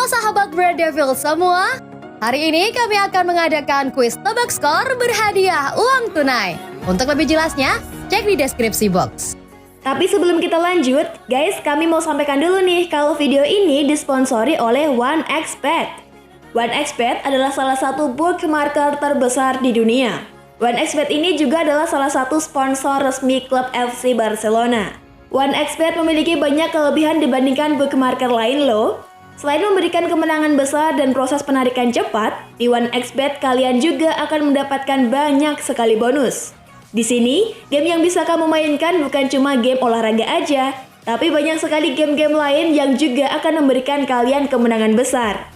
sahabat Red Devil semua, hari ini kami akan mengadakan kuis tebak skor berhadiah uang tunai. Untuk lebih jelasnya, cek di deskripsi box. Tapi sebelum kita lanjut, guys, kami mau sampaikan dulu nih kalau video ini disponsori oleh OneXBet. OneXBet adalah salah satu bookmaker terbesar di dunia. OneXBet ini juga adalah salah satu sponsor resmi klub FC Barcelona. OneXBet memiliki banyak kelebihan dibandingkan bookmaker lain loh. Selain memberikan kemenangan besar dan proses penarikan cepat, di OneXBet kalian juga akan mendapatkan banyak sekali bonus. Di sini, game yang bisa kamu mainkan bukan cuma game olahraga aja, tapi banyak sekali game-game lain yang juga akan memberikan kalian kemenangan besar.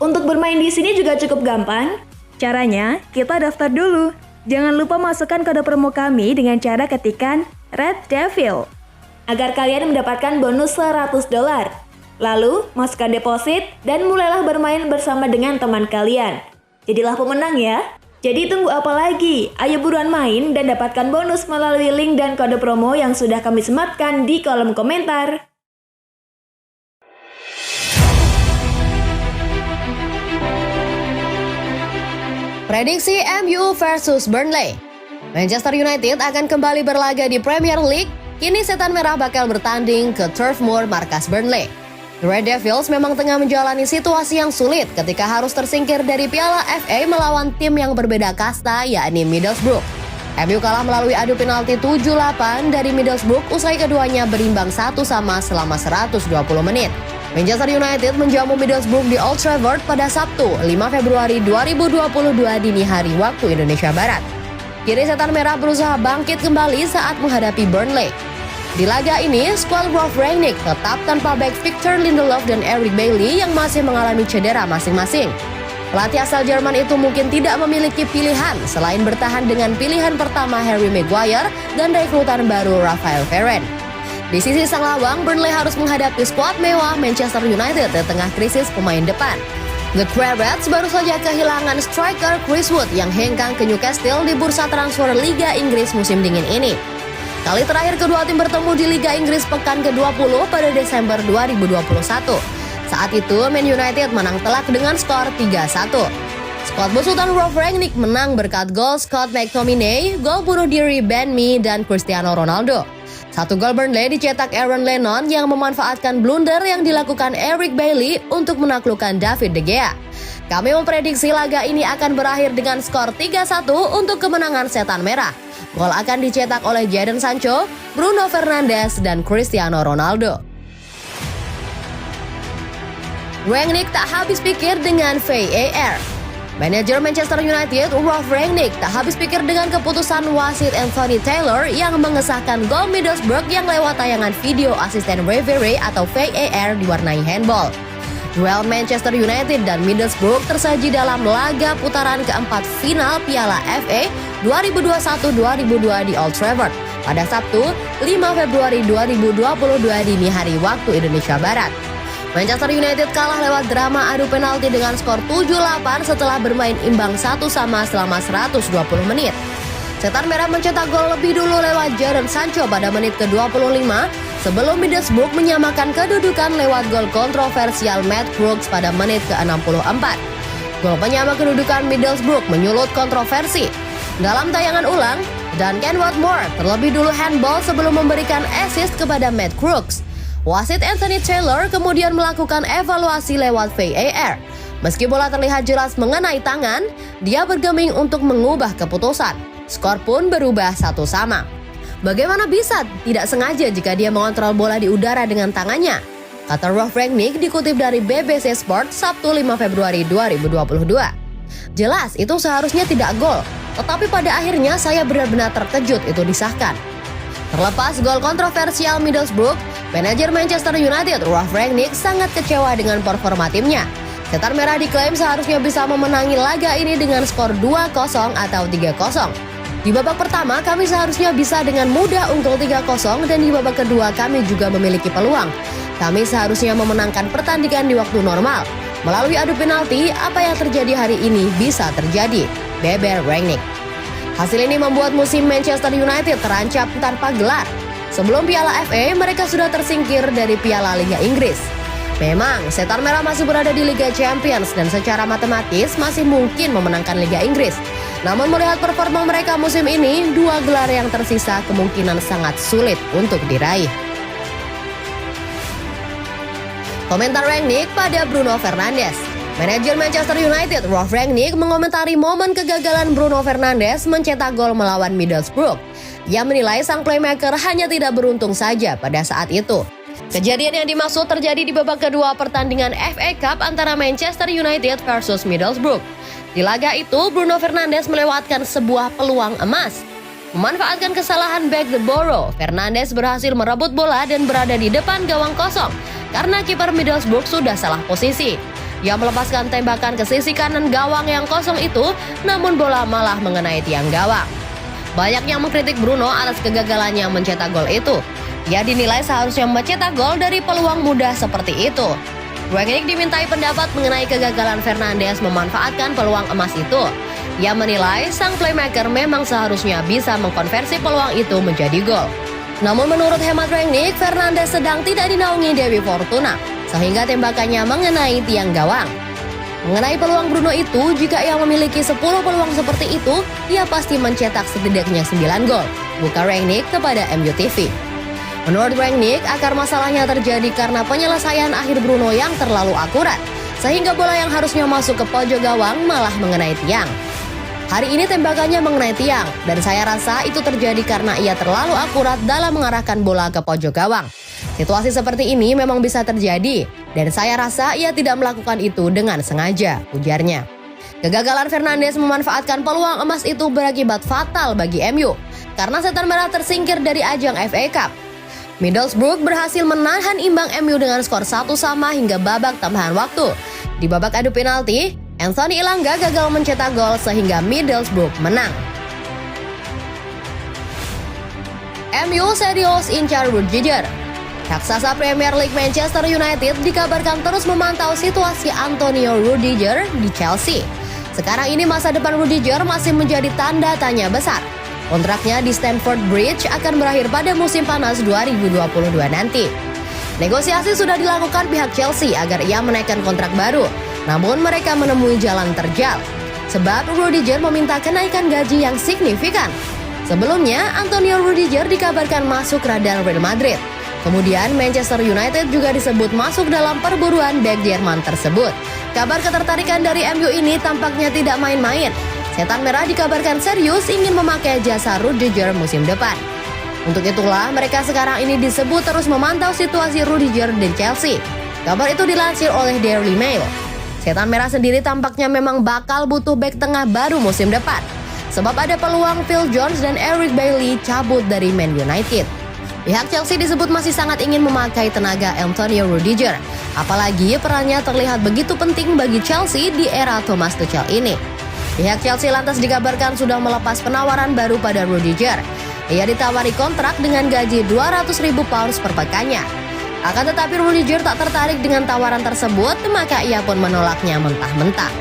Untuk bermain di sini juga cukup gampang. Caranya, kita daftar dulu. Jangan lupa masukkan kode promo kami dengan cara ketikkan Red Devil agar kalian mendapatkan bonus $100. Lalu, masukkan deposit dan mulailah bermain bersama dengan teman kalian. Jadilah pemenang ya. Jadi tunggu apa lagi? Ayo buruan main dan dapatkan bonus melalui link dan kode promo yang sudah kami sematkan di kolom komentar. Prediksi MU versus Burnley. Manchester United akan kembali berlaga di Premier League. Kini Setan Merah bakal bertanding ke Turf Moor markas Burnley. The Red Devils memang tengah menjalani situasi yang sulit ketika harus tersingkir dari Piala FA melawan tim yang berbeda kasta, yakni Middlesbrough. MU kalah melalui adu penalti 7-8 dari Middlesbrough usai keduanya berimbang 1-1 selama 120 menit. Manchester United menjamu Middlesbrough di Old Trafford pada Sabtu, 5 Februari 2022 dini hari waktu Indonesia Barat. Kini Setan Merah berusaha bangkit kembali saat menghadapi Burnley. Di laga ini, skuad Ralf Rangnick tetap tanpa back Victor Lindelof dan Eric Bailly yang masih mengalami cedera masing-masing. Pelatih asal Jerman itu mungkin tidak memiliki pilihan selain bertahan dengan pilihan pertama Harry Maguire dan rekrutan baru Rafael Varane. Di sisi sang lawang, Burnley harus menghadapi skuad mewah Manchester United di tengah krisis pemain depan. The Crabats baru saja kehilangan striker Chris Wood yang hengkang ke Newcastle di bursa transfer Liga Inggris musim dingin ini. Kali terakhir kedua tim bertemu di Liga Inggris pekan ke-20 pada Desember 2021. Saat itu, Man United menang telak dengan skor 3-1. Skuad besutan Ralf Rangnick menang berkat gol Scott McTominay, gol bunuh diri Ben Mee, dan Cristiano Ronaldo. Satu gol Burnley dicetak Aaron Lennon yang memanfaatkan blunder yang dilakukan Eric Bailly untuk menaklukkan David De Gea. Kami memprediksi laga ini akan berakhir dengan skor 3-1 untuk kemenangan Setan Merah. Gol akan dicetak oleh Jadon Sancho, Bruno Fernandes, dan Cristiano Ronaldo. Rangnick tak habis pikir dengan VAR. Manajer Manchester United, Ralf Rangnick, tak habis pikir dengan keputusan wasit Anthony Taylor yang mengesahkan gol Middlesbrough yang lewat tayangan video asisten referee atau VAR diwarnai handball. Duel Manchester United dan Middlesbrough tersaji dalam laga putaran keempat final Piala FA 2021-2022 di Old Trafford pada Sabtu, 5 Februari 2022 dini hari waktu Indonesia Barat. Manchester United kalah lewat drama adu penalti dengan skor 7-8 setelah bermain imbang 1-1 selama 120 menit. Setan Merah mencetak gol lebih dulu lewat Jadon Sancho pada menit ke-25 sebelum Middlesbrough menyamakan kedudukan lewat gol kontroversial Matt Crooks pada menit ke-64. Gol penyama kedudukan Middlesbrough menyulut kontroversi. Dalam tayangan ulang, Duncan Watmore terlebih dulu handball sebelum memberikan assist kepada Matt Crooks. Wasit Anthony Taylor kemudian melakukan evaluasi lewat VAR. Meski bola terlihat jelas mengenai tangan, dia bergeming untuk mengubah keputusan. Skor pun berubah 1-1. Bagaimana bisa tidak sengaja jika dia mengontrol bola di udara dengan tangannya? Kata Ralf Rangnick dikutip dari BBC Sport Sabtu 5 Februari 2022. Jelas itu seharusnya tidak gol, tetapi pada akhirnya saya benar-benar terkejut itu disahkan. Terlepas gol kontroversial Middlesbrough, manajer Manchester United Ralf Rangnick sangat kecewa dengan performa timnya. Setan Merah diklaim seharusnya bisa memenangi laga ini dengan skor 2-0 atau 3-0. Di babak pertama kami seharusnya bisa dengan mudah unggul 3-0 dan di babak kedua kami juga memiliki peluang. Kami seharusnya memenangkan pertandingan di waktu normal. Melalui adu penalti, apa yang terjadi hari ini bisa terjadi, beber Rangnick. Hasil ini membuat musim Manchester United terancam tanpa gelar. Sebelum Piala FA, mereka sudah tersingkir dari Piala Liga Inggris. Memang, Setan Merah masih berada di Liga Champions dan secara matematis masih mungkin memenangkan Liga Inggris. Namun melihat performa mereka musim ini, 2 gelar yang tersisa kemungkinan sangat sulit untuk diraih. Komentar Rangnick pada Bruno Fernandes. Manajer Manchester United, Ralf Rangnick, mengomentari momen kegagalan Bruno Fernandes mencetak gol melawan Middlesbrough. Ia menilai sang playmaker hanya tidak beruntung saja pada saat itu. Kejadian yang dimaksud terjadi di babak kedua pertandingan FA Cup antara Manchester United versus Middlesbrough. Di laga itu, Bruno Fernandes melewatkan sebuah peluang emas. Memanfaatkan kesalahan back the Borough, Fernandes berhasil merebut bola dan berada di depan gawang kosong karena kiper Middlesbrough sudah salah posisi. Ia melepaskan tembakan ke sisi kanan gawang yang kosong itu, namun bola malah mengenai tiang gawang. Banyak yang mengkritik Bruno atas kegagalannya mencetak gol itu. Ia dinilai seharusnya mencetak gol dari peluang mudah seperti itu. Rangnick dimintai pendapat mengenai kegagalan Fernandes memanfaatkan peluang emas itu. Ia menilai sang playmaker memang seharusnya bisa mengkonversi peluang itu menjadi gol. Namun menurut hemat Rangnick, Fernandes sedang tidak dinaungi Dewi Fortuna, sehingga tembakannya mengenai tiang gawang. Mengenai peluang Bruno itu, jika ia memiliki 10 peluang seperti itu, ia pasti mencetak setidaknya 9 gol, buka Rangnick kepada MUTV. Menurut Rangnick, akar masalahnya terjadi karena penyelesaian akhir Bruno yang terlalu akurat, sehingga bola yang harusnya masuk ke pojok gawang malah mengenai tiang. Hari ini tembakannya mengenai tiang, dan saya rasa itu terjadi karena ia terlalu akurat dalam mengarahkan bola ke pojok gawang. Situasi seperti ini memang bisa terjadi, dan saya rasa ia tidak melakukan itu dengan sengaja, ujarnya. Kegagalan Fernandes memanfaatkan peluang emas itu berakibat fatal bagi MU, karena Setan Merah tersingkir dari ajang FA Cup. Middlesbrough berhasil menahan imbang MU dengan skor 1-1 hingga babak tambahan waktu. Di babak adu penalti, Anthony Elanga gagal mencetak gol sehingga Middlesbrough menang. MU serius incar Rudiger. Raksasa Premier League Manchester United dikabarkan terus memantau situasi Antonio Rudiger di Chelsea. Sekarang ini masa depan Rudiger masih menjadi tanda tanya besar. Kontraknya di Stamford Bridge akan berakhir pada musim panas 2022 nanti. Negosiasi sudah dilakukan pihak Chelsea agar ia menaikkan kontrak baru, namun mereka menemui jalan terjal. Sebab Rudiger meminta kenaikan gaji yang signifikan. Sebelumnya, Antonio Rudiger dikabarkan masuk radar Real Madrid. Kemudian Manchester United juga disebut masuk dalam perburuan bek Jerman tersebut. Kabar ketertarikan dari MU ini tampaknya tidak main-main. Setan Merah dikabarkan serius ingin memakai jasa Rudiger musim depan. Untuk itulah mereka sekarang ini disebut terus memantau situasi Rudiger di Chelsea. Kabar itu dilansir oleh Daily Mail. Setan Merah sendiri tampaknya memang bakal butuh bek tengah baru musim depan. Sebab ada peluang Phil Jones dan Eric Bailly cabut dari Man United. Pihak Chelsea disebut masih sangat ingin memakai tenaga Antonio Rudiger. Apalagi perannya terlihat begitu penting bagi Chelsea di era Thomas Tuchel ini. Pihak Chelsea lantas dikabarkan sudah melepas penawaran baru pada Rudiger. Ia ditawari kontrak dengan gaji 200.000 pounds per pekannya. Akan tetapi Rudiger tak tertarik dengan tawaran tersebut, maka ia pun menolaknya mentah-mentah.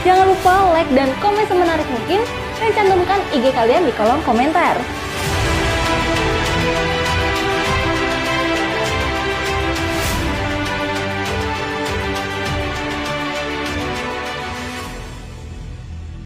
Jangan lupa like dan komen semenarik mungkin dan cantumkan IG kalian di kolom komentar.